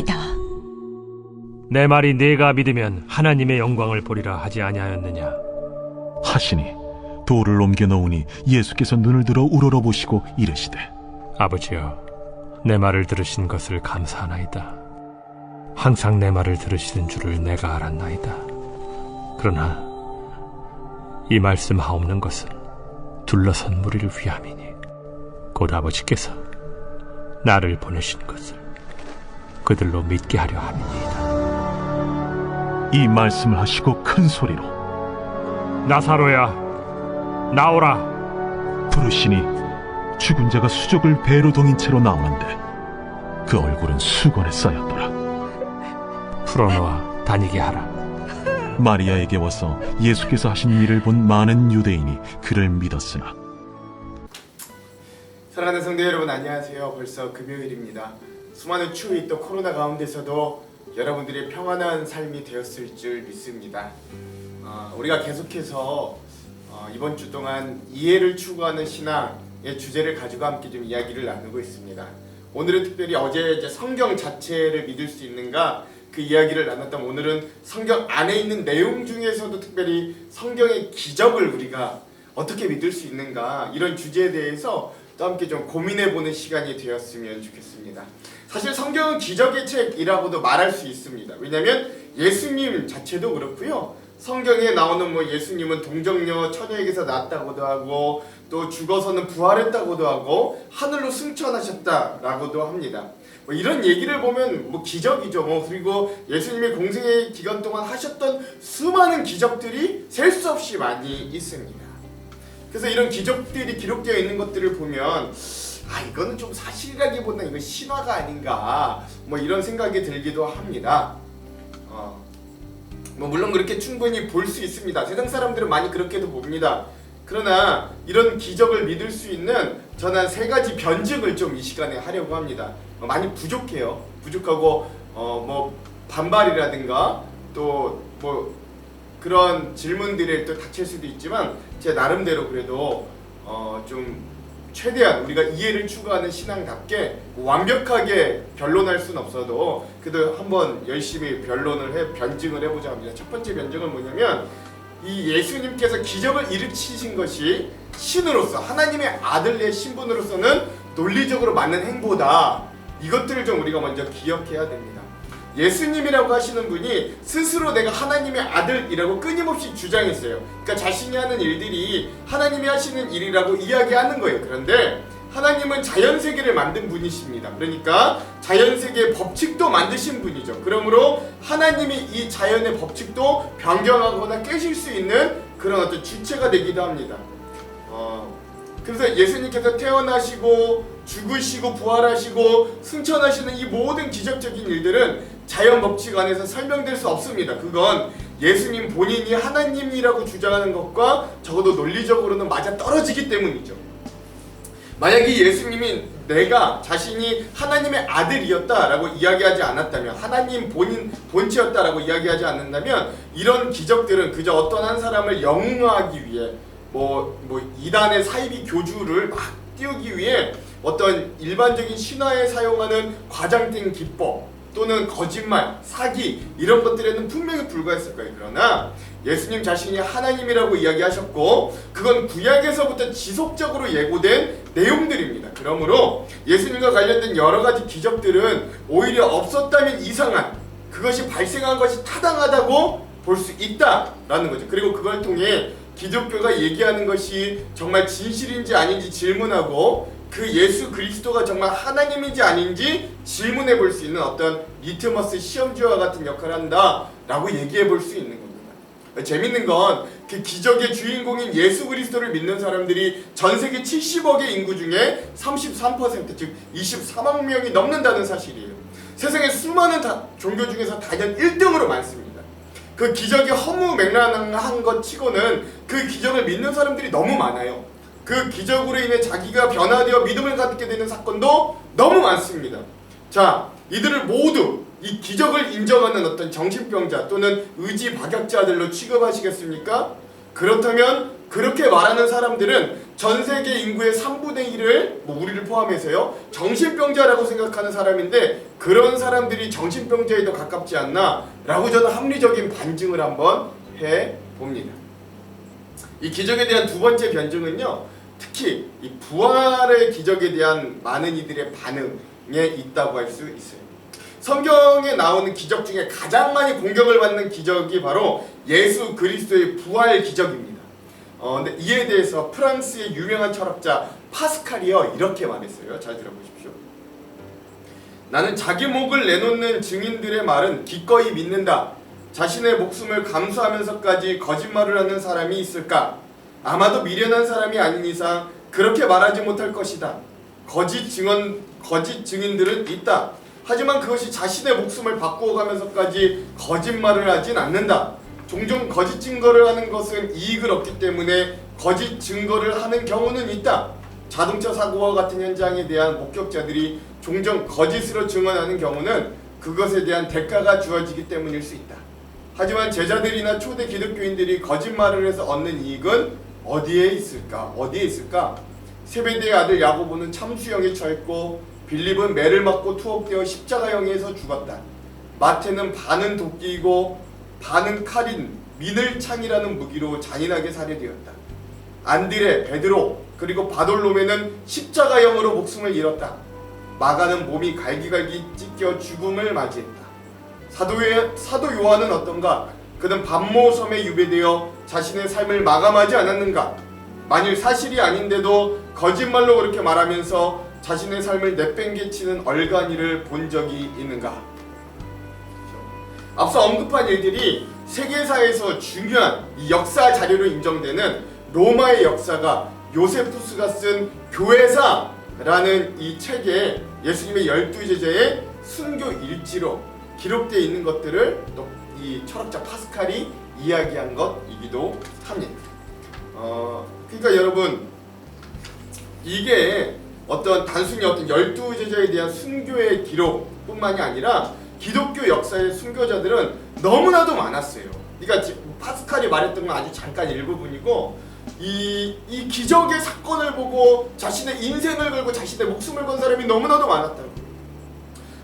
이다. 내 말이 네가 믿으면 하나님의 영광을 보리라 하지 아니하였느냐 하시니 돌을 옮겨 놓으니 예수께서 눈을 들어 우러러보시고 이르시되 아버지여 내 말을 들으신 것을 감사하나이다. 항상 내 말을 들으시는 줄을 내가 알았나이다. 그러나 이 말씀 하옵는 것은 둘러선 무리를 위함이니 곧 아버지께서 나를 보내신 것을 그들로 믿게 하려 함이니이다. 이 말씀을 하시고 큰 소리로 나사로야 나오라. 부르시니 죽은 자가 수족을 배로 동인 채로 나오는데 그 얼굴은 수건에 쌓였더라. 풀어놓아 다니게 하라. 마리아에게 와서 예수께서 하신 일을 본 많은 유대인이 그를 믿었으나 사랑하는 성도 여러분, 안녕하세요. 벌써 금요일입니다. 수많은 추위 또 코로나 가운데서도 여러분들이 평안한 삶이 되었을 줄 믿습니다. 우리가 계속해서 이번 주 동안 이해를 추구하는 신앙의 주제를 가지고 함께 좀 이야기를 나누고 있습니다. 오늘은 특별히 어제 이제 성경 자체를 믿을 수 있는가 그 이야기를 나눴다면, 오늘은 성경 안에 있는 내용 중에서도 특별히 성경의 기적을 우리가 어떻게 믿을 수 있는가, 이런 주제에 대해서 또 함께 좀 고민해보는 시간이 되었으면 좋겠습니다. 사실 성경은 기적의 책이라고도 말할 수 있습니다. 왜냐하면 예수님 자체도 그렇고요, 성경에 나오는 예수님은 동정녀 처녀에게서 낳았다고도 하고 또 죽어서는 부활했다고도 하고 하늘로 승천하셨다라고도 합니다. 이런 얘기를 보면 기적이죠. 그리고 예수님이 공생의 기간 동안 하셨던 수많은 기적들이 셀 수 없이 많이 있습니다. 그래서 이런 기적들이 기록되어 있는 것들을 보면 이거는 좀 사실이라기보다는 이거 신화가 아닌가 이런 생각이 들기도 합니다. 물론 그렇게 충분히 볼 수 있습니다. 세상 사람들은 많이 그렇게도 봅니다. 그러나 이런 기적을 믿을 수 있는 저는 세 가지 변증을 좀 이 시간에 하려고 합니다. 많이 부족해요. 부족하고 반발이라든가 또 그런 질문들에 또 닥칠 수도 있지만 제 나름대로 그래도 좀 최대한 우리가 이해를 추구하는 신앙답게 완벽하게 변론할 수는 없어도 그래도 한번 열심히 변증을 해보자 합니다. 첫 번째 변증은 뭐냐면, 이 예수님께서 기적을 일으키신 것이 신으로서, 하나님의 아들의 신분으로서는 논리적으로 맞는 행보다, 이것들을 좀 우리가 먼저 기억해야 됩니다. 예수님이라고 하시는 분이 스스로 내가 하나님의 아들이라고 끊임없이 주장했어요. 그러니까 자신이 하는 일들이 하나님이 하시는 일이라고 이야기하는 거예요. 그런데 하나님은 자연세계를 만든 분이십니다. 그러니까 자연세계의 법칙도 만드신 분이죠. 그러므로 하나님이 이 자연의 법칙도 변경하거나 깨실 수 있는 그런 어떤 주체가 되기도 합니다. 그래서 예수님께서 태어나시고 죽으시고 부활하시고 승천하시는 이 모든 기적적인 일들은 자연 법칙 안에서 설명될 수 없습니다. 그건 예수님 본인이 하나님이라고 주장하는 것과 적어도 논리적으로는 맞아 떨어지기 때문이죠. 만약에 예수님이 내가 자신이 하나님의 아들이었다라고 이야기하지 않았다면, 하나님 본체였다라고 이야기하지 않는다면, 이런 기적들은 그저 어떤 한 사람을 영웅화하기 위해 이단의 사이비 교주를 막 띄우기 위해 어떤 일반적인 신화에 사용하는 과장된 기법 또는 거짓말, 사기, 이런 것들에는 분명히 불과했을 거예요. 그러나 예수님 자신이 하나님이라고 이야기하셨고 그건 구약에서부터 지속적으로 예고된 내용들입니다. 그러므로 예수님과 관련된 여러 가지 기적들은 오히려 없었다면 이상한, 그것이 발생한 것이 타당하다고 볼 수 있다라는 거죠. 그리고 그걸 통해 기독교가 얘기하는 것이 정말 진실인지 아닌지 질문하고, 그 예수 그리스도가 정말 하나님인지 아닌지 질문해 볼 수 있는 어떤 리트머스 시험지와 같은 역할을 한다라고 얘기해 볼 수 있는 겁니다. 재밌는 건 그 기적의 주인공인 예수 그리스도를 믿는 사람들이 전 세계 70억의 인구 중에 33%, 즉 23억 명이 넘는다는 사실이에요. 세상의 수많은 종교 중에서 단연 1등으로 많습니다. 그 기적이 허무맹랑한 것 치고는 그 기적을 믿는 사람들이 너무 많아요. 그 기적으로 인해 자기가 변화되어 믿음을 갖게 되는 사건도 너무 많습니다. 자, 이들을 모두 이 기적을 인정하는 어떤 정신병자 또는 의지박약자들로 취급하시겠습니까? 그렇다면 그렇게 말하는 사람들은 전 세계 인구의 3분의 1을 우리를 포함해서요 정신병자라고 생각하는 사람인데 그런 사람들이 정신병자에 더 가깝지 않나 라고 저는 합리적인 반증을 한번 해봅니다. 이 기적에 대한 두 번째 변증은요 특히 이 부활의 기적에 대한 많은 이들의 반응에 있다고 할 수 있어요. 성경에 나오는 기적 중에 가장 많이 공격을 받는 기적이 바로 예수 그리스도의 부활 기적입니다. 근데 이에 대해서 프랑스의 유명한 철학자 파스칼이요 이렇게 말했어요. 잘 들어보십시오. 나는 자기 목을 내놓는 증인들의 말은 기꺼이 믿는다. 자신의 목숨을 감수하면서까지 거짓말을 하는 사람이 있을까? 아마도 미련한 사람이 아닌 이상 그렇게 말하지 못할 것이다. 거짓 증인들은 있다. 하지만 그것이 자신의 목숨을 바꾸어가면서까지 거짓말을 하진 않는다. 종종 거짓 증거를 하는 것은 이익을 얻기 때문에 거짓 증거를 하는 경우는 있다. 자동차 사고와 같은 현장에 대한 목격자들이 종종 거짓으로 증언하는 경우는 그것에 대한 대가가 주어지기 때문일 수 있다. 하지만 제자들이나 초대 기독교인들이 거짓말을 해서 얻는 이익은 어디에 있을까? 세베대의 아들 야고보는 참수형에 처했고 빌립은 매를 맞고 투옥되어 십자가형에서 죽었다. 마태는 반은 도끼이고 반은 칼인 민을창이라는 무기로 잔인하게 살해되었다. 안드레, 베드로, 그리고 바돌로메는 십자가형으로 목숨을 잃었다. 마가는 몸이 갈기갈기 찢겨 죽음을 맞이했다. 사도 요한은 어떤가? 그는 반모섬에 유배되어 자신의 삶을 마감하지 않았는가? 만일 사실이 아닌데도 거짓말로 그렇게 말하면서 자신의 삶을 내팽개치는 얼간이를 본 적이 있는가? 앞서 언급한 일들이 세계사에서 중요한 이 역사 자료로 인정되는 로마의 역사가 요세푸스가 쓴 교회사라는 이 책에 예수님의 12제자의 순교 일지로 기록되어 있는 것들을 또 이 철학자 파스칼이 이야기한 것이기도 합니다. 그러니까 여러분 이게 단순히 12제자에 대한 순교의 기록뿐만이 아니라 기독교 역사의 순교자들은 너무나도 많았어요. 그러니까 파스칼이 말했던 건 아주 잠깐 일부분이고 이 기적의 사건을 보고 자신의 인생을 걸고 자신의 목숨을 건 사람이 너무나도 많았다고.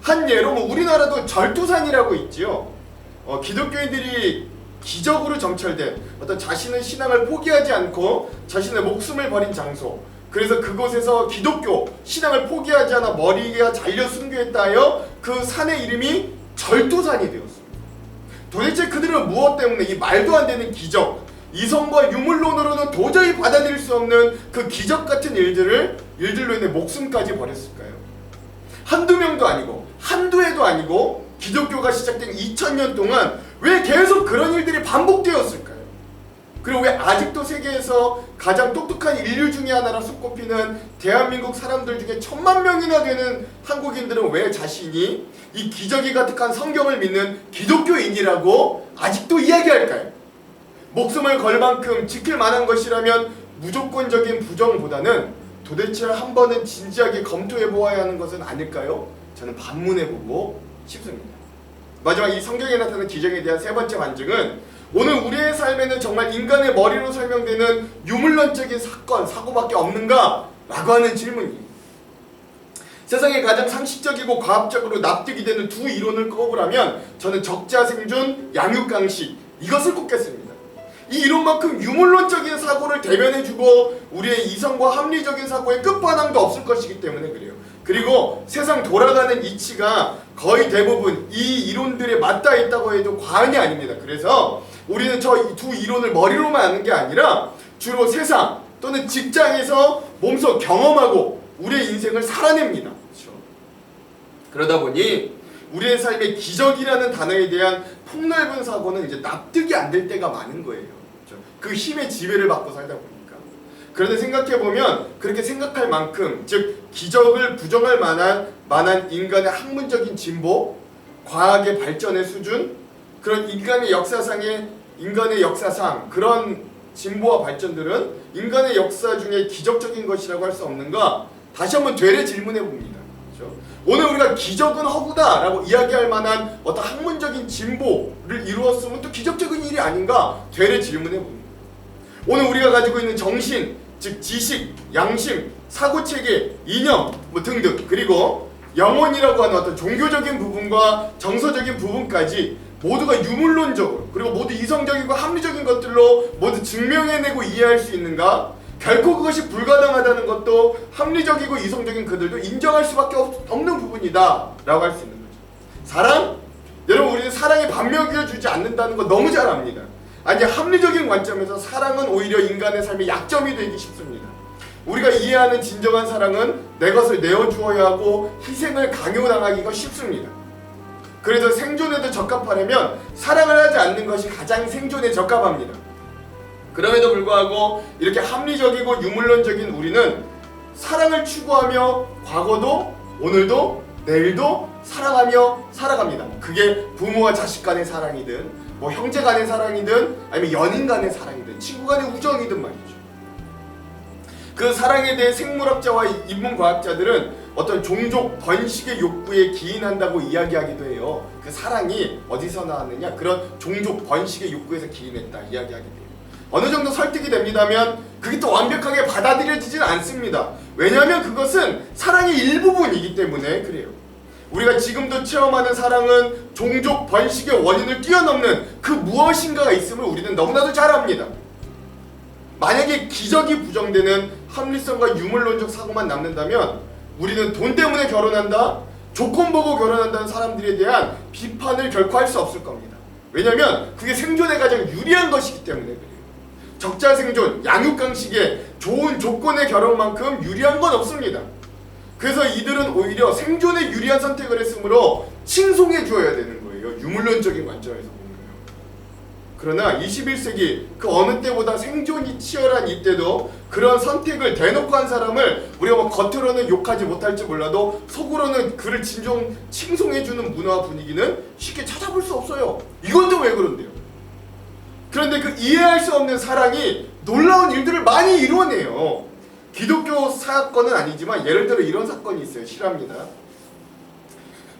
한 예로 우리나라도 절투산이라고 있지요. 기독교인들이 기적으로 정찰된 자신의 신앙을 포기하지 않고 자신의 목숨을 버린 장소. 그래서 그곳에서 기독교 신앙을 포기하지 않아 머리가 잘려 순교했다 하여 그 산의 이름이 절투산이 되었습니다. 도대체 그들은 무엇 때문에 이 말도 안 되는 기적, 이성과 유물론으로는 도저히 받아들일 수 없는 그 기적 같은 일들로 인해 목숨까지 버렸을까요? 한두 명도 아니고 한두 해도 아니고 기독교가 시작된 2000년 동안 왜 계속 그런 일들이 반복되었을까요? 그리고 왜 아직도 세계에서 가장 똑똑한 인류 중에 하나라 손꼽히는 대한민국 사람들 중에 1000만 명이나 되는 한국인들은 왜 자신이 이 기적이 가득한 성경을 믿는 기독교인이라고 아직도 이야기할까요? 목숨을 걸 만큼 지킬 만한 것이라면 무조건적인 부정보다는 도대체 한 번은 진지하게 검토해 보아야 하는 것은 아닐까요? 저는 반문해보고 싶습니다. 마지막 이 성경에 나타난 기적에 대한 세 번째 반증은 오늘 우리의 삶에는 정말 인간의 머리로 설명되는 유물론적인 사건, 사고밖에 없는가? 라고 하는 질문이에요. 세상에 가장 상식적이고 과학적으로 납득이 되는 두 이론을 꼽으라면 저는 적자생존, 양육강식 이것을 꼽겠습니다. 이 이론만큼 유물론적인 사고를 대변해주고 우리의 이성과 합리적인 사고의 끝판왕도 없을 것이기 때문에 그래요. 그리고 세상 돌아가는 이치가 거의 대부분 이 이론들에 맞닿아 있다고 해도 과언이 아닙니다. 그래서 우리는 저 두 이론을 머리로만 아는 게 아니라 주로 세상 또는 직장에서 몸소 경험하고 우리의 인생을 살아냅니다. 그렇죠? 그러다 보니 우리의 삶의 기적이라는 단어에 대한 폭넓은 사고는 이제 납득이 안 될 때가 많은 거예요. 그렇죠? 그 힘의 지배를 받고 살다 보니까. 그런데 생각해보면 그렇게 생각할 만큼 즉 기적을 부정할 만한 인간의 학문적인 진보, 과학의 발전의 수준, 그런 인간의 역사상 그런 진보와 발전들은 인간의 역사 중에 기적적인 것이라고 할 수 없는가? 다시 한번 되레 질문해 봅니다. 그렇죠? 오늘 우리가 기적은 허구다라고 이야기할 만한 어떤 학문적인 진보를 이루었으면 또 기적적인 일이 아닌가? 되레 질문해 봅니다. 오늘 우리가 가지고 있는 정신, 즉 지식, 양심, 사고체계, 이념 뭐 등등, 그리고 영혼이라고 하는 어떤 종교적인 부분과 정서적인 부분까지 모두가 유물론적으로, 그리고 모두 이성적이고 합리적인 것들로 모두 증명해내고 이해할 수 있는가? 결코 그것이 불가능하다는 것도 합리적이고 이성적인 그들도 인정할 수밖에 없는 부분이다 라고 할 수 있는 거죠. 사랑? 여러분, 우리는 사랑에 반면교주지 않는다는 거 너무 잘 압니다. 아니, 합리적인 관점에서 사랑은 오히려 인간의 삶의 약점이 되기 쉽습니다. 우리가 이해하는 진정한 사랑은 내 것을 내어주어야 하고 희생을 강요당하기가 쉽습니다. 그래서 생존에도 적합하려면 사랑을 하지 않는 것이 가장 생존에 적합합니다. 그럼에도 불구하고 이렇게 합리적이고 유물론적인 우리는 사랑을 추구하며 과거도 오늘도 내일도 사랑하며 살아갑니다. 그게 부모와 자식 간의 사랑이든 뭐 형제 간의 사랑이든 아니면 연인 간의 사랑이든 친구 간의 우정이든 말이죠. 그 사랑에 대해 생물학자와 인문과학자들은 어떤 종족 번식의 욕구에 기인한다고 이야기하기도 해요. 그 사랑이 어디서 나왔느냐? 그런 종족 번식의 욕구에서 기인했다 이야기하기도 해요. 어느 정도 설득이 됩니다면 그게 또 완벽하게 받아들여지진 않습니다. 왜냐하면 그것은 사랑의 일부분이기 때문에 그래요. 우리가 지금도 체험하는 사랑은 종족 번식의 원인을 뛰어넘는 그 무엇인가가 있음을 우리는 너무나도 잘 압니다. 만약에 기적이 부정되는 합리성과 유물론적 사고만 남는다면 우리는 돈 때문에 결혼한다, 조건 보고 결혼한다는 사람들에 대한 비판을 결코 할 수 없을 겁니다. 왜냐하면 그게 생존에 가장 유리한 것이기 때문에 그래요. 적자 생존, 양육강식에 좋은 조건의 결혼만큼 유리한 건 없습니다. 그래서 이들은 오히려 생존에 유리한 선택을 했으므로 칭송해 주어야 되는 거예요. 유물론적인 관점에서 보면. 그러나 21세기 그 어느 때보다 생존이 치열한 이때도 그런 선택을 대놓고 한 사람을 우리가 뭐 겉으로는 욕하지 못할지 몰라도 속으로는 그를 진정 칭송해주는 문화 분위기는 쉽게 찾아볼 수 없어요. 이건 또 왜 그런데요? 그런데 그 이해할 수 없는 사랑이 놀라운 일들을 많이 이루어내요. 기독교 사건은 아니지만 예를 들어 이런 사건이 있어요. 실화입니다.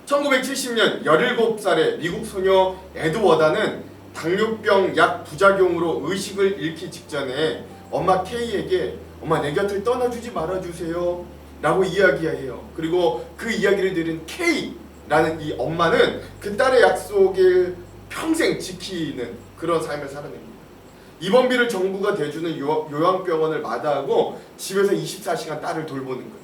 1970년 17살의 미국 소녀 에드워다는 당뇨병 약 부작용으로 의식을 잃기 직전에 엄마 K에게 엄마 내 곁을 떠나주지 말아주세요 라고 이야기해요. 그리고 그 이야기를 들은 K라는 이 엄마는 그 딸의 약속을 평생 지키는 그런 삶을 살아냅니다. 입원비를 정부가 대주는 요양병원을 마다하고 집에서 24시간 딸을 돌보는 거예요.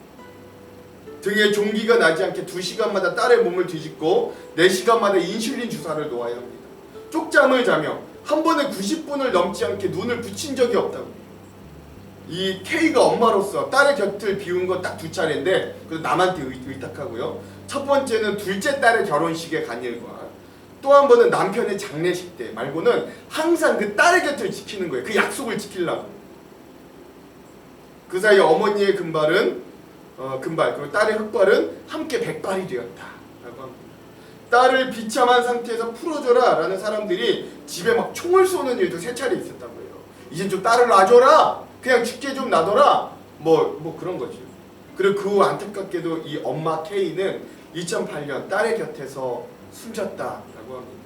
등에 종기가 나지 않게 2시간마다 딸의 몸을 뒤집고 4시간마다 인슐린 주사를 놓아야 합니다. 쪽잠을 자며 한 번에 90분을 넘지 않게 눈을 붙인 적이 없다고. 이 K가 엄마로서 딸의 곁을 비운 건 딱 2차례인데 그래서 남한테 의탁하고요. 첫 번째는 둘째 딸의 결혼식에 간 일과 또 한 번은 남편의 장례식 때 말고는 항상 그 딸의 곁을 지키는 거예요. 그 약속을 지키려고. 그 사이 어머니의 금발 그리고 딸의 흑발은 함께 백발이 되었다라고 합니다. 딸을 비참한 상태에서 풀어줘라 라는 사람들이 집에 막 총을 쏘는 일도 3차례 있었다고 해요. 이젠 좀 딸을 놔줘라, 그냥 죽게 좀 놔둬라, 뭐 그런 거죠. 그리고 그 후 안타깝게도 이 엄마 K는 2008년 딸의 곁에서 숨졌다라고 합니다.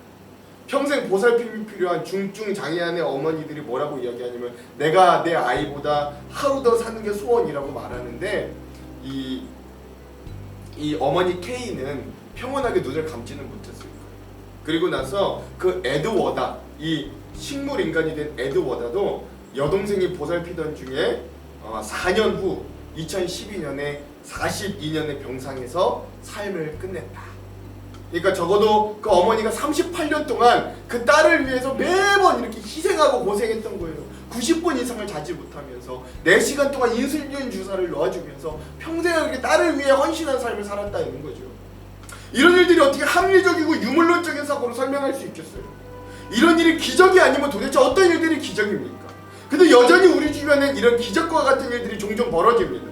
평생 보살핌이 필요한 중증 장애인의 어머니들이 뭐라고 이야기하냐면 내가 내 아이보다 하루 더 사는 게 소원이라고 말하는데 이 어머니 K는 평온하게 눈을 감지는 못했을 거예요. 그리고 나서 그 에드워다, 이 식물 인간이 된 에드워다도 여동생이 보살피던 중에 4년 후 2012년에 42년의 병상에서 삶을 끝냈다. 그러니까 적어도 그 어머니가 38년 동안 그 딸을 위해서 매번 이렇게 희생하고 고생했던 거예요. 90분 이상을 자지 못하면서 4시간 동안 인슐린 주사를 놓아주면서 평생 이렇게 딸을 위해 헌신한 삶을 살았다는 거죠. 이런 일들이 어떻게 합리적이고 유물론적인 사고로 설명할 수 있겠어요? 이런 일이 기적이 아니면 도대체 어떤 일들이 기적입니까? 근데 여전히 우리 주변엔 이런 기적과 같은 일들이 종종 벌어집니다.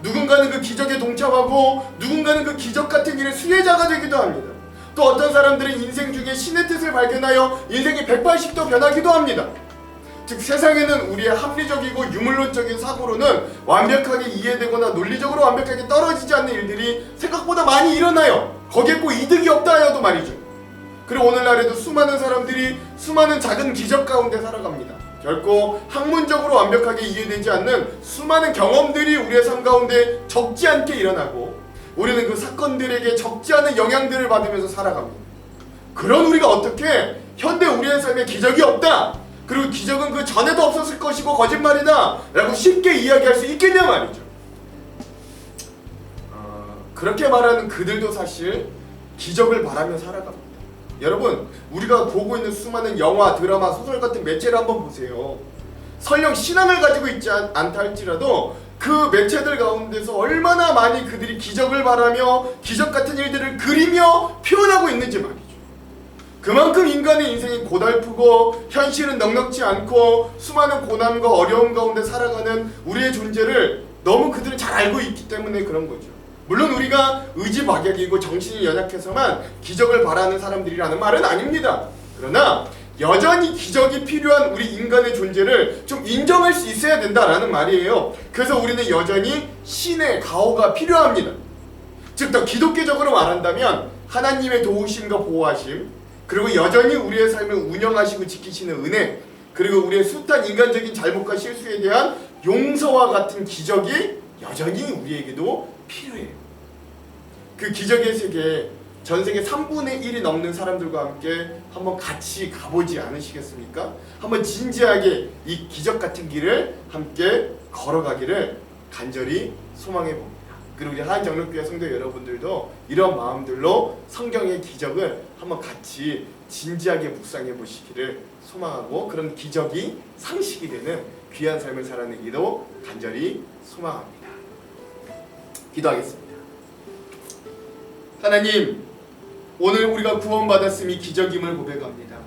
누군가는 그 기적에 동참하고 누군가는 그 기적 같은 일의 수혜자가 되기도 합니다. 또 어떤 사람들은 인생 중에 신의 뜻을 발견하여 인생이 180도 변하기도 합니다. 즉 세상에는 우리의 합리적이고 유물론적인 사고로는 완벽하게 이해되거나 논리적으로 완벽하게 떨어지지 않는 일들이 생각보다 많이 일어나요. 거기에 꼭 이득이 없다 하여도 말이죠. 그리고 오늘날에도 수많은 사람들이 수많은 작은 기적 가운데 살아갑니다. 결코 학문적으로 완벽하게 이해되지 않는 수많은 경험들이 우리의 삶 가운데 적지 않게 일어나고 우리는 그 사건들에게 적지 않은 영향들을 받으면서 살아갑니다. 그런 우리가 어떻게 현대 우리의 삶에 기적이 없다, 그리고 기적은 그 전에도 없었을 것이고 거짓말이다 라고 쉽게 이야기할 수 있겠냐 말이죠. 그렇게 말하는 그들도 사실 기적을 바라며 살아갑니다. 여러분, 우리가 보고 있는 수많은 영화, 드라마, 소설 같은 매체를 한번 보세요. 설령 신앙을 가지고 있지 않다 할지라도 그 매체들 가운데서 얼마나 많이 그들이 기적을 바라며 기적 같은 일들을 그리며 표현하고 있는지 말이죠. 그만큼 인간의 인생이 고달프고 현실은 넉넉지 않고 수많은 고난과 어려움 가운데 살아가는 우리의 존재를 너무 그들은 잘 알고 있기 때문에 그런 거죠. 물론 우리가 의지박약이고 정신이 연약해서만 기적을 바라는 사람들이라는 말은 아닙니다. 그러나 여전히 기적이 필요한 우리 인간의 존재를 좀 인정할 수 있어야 된다라는 말이에요. 그래서 우리는 여전히 신의 가호가 필요합니다. 즉, 더 기독교적으로 말한다면 하나님의 도우심과 보호하심, 그리고 여전히 우리의 삶을 운영하시고 지키시는 은혜, 그리고 우리의 숱한 인간적인 잘못과 실수에 대한 용서와 같은 기적이 여전히 우리에게도 필요해요. 그 기적의 세계에 전 세계 3분의 1이 넘는 사람들과 함께 한번 같이 가보지 않으시겠습니까? 한번 진지하게 이 기적 같은 길을 함께 걸어가기를 간절히 소망해 봅니다. 그리고 우리 한정력교회 성도 여러분들도 이런 마음들로 성경의 기적을 한번 같이 진지하게 묵상해 보시기를 소망하고, 그런 기적이 상식이 되는 귀한 삶을 살아내기도 간절히 소망합니다. 기도하겠습니다. 하나님, 오늘 우리가 구원받았음이 기적임을 고백합니다.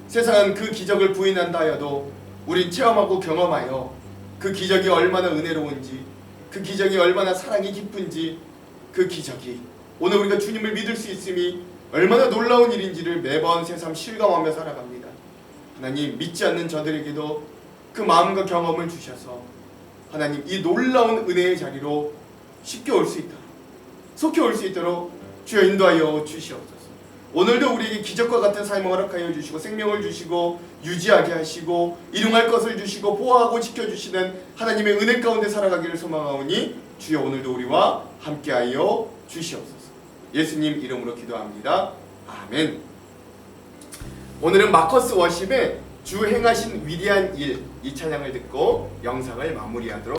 세상은 그 기적을 부인한다 하여도 우린 체험하고 경험하여 그 기적이 얼마나 은혜로운지, 그 기적이 얼마나 사랑이 깊은지, 그 기적이 오늘 우리가 주님을 믿을 수 있음이 얼마나 놀라운 일인지를 매번 새삼 실감하며 살아갑니다. 하나님, 믿지 않는 저들에게도 그 마음과 경험을 주셔서 하나님, 이 놀라운 은혜의 자리로 쉽게 올 수 있도록, 속히 올 수 있도록 주여 인도하여 주시옵소서. 오늘도 우리에게 기적과 같은 삶을 허락하여 주시고 생명을 주시고 유지하게 하시고 일용할 것을 주시고 보호하고 지켜주시는 하나님의 은혜 가운데 살아가기를 소망하오니 주여 오늘도 우리와 함께하여 주시옵소서. 예수님 이름으로 기도합니다. 아멘. 오늘은 마커스 워십의 주 행하신 위대한 일, 이 찬양을 듣고 영상을 마무리하도록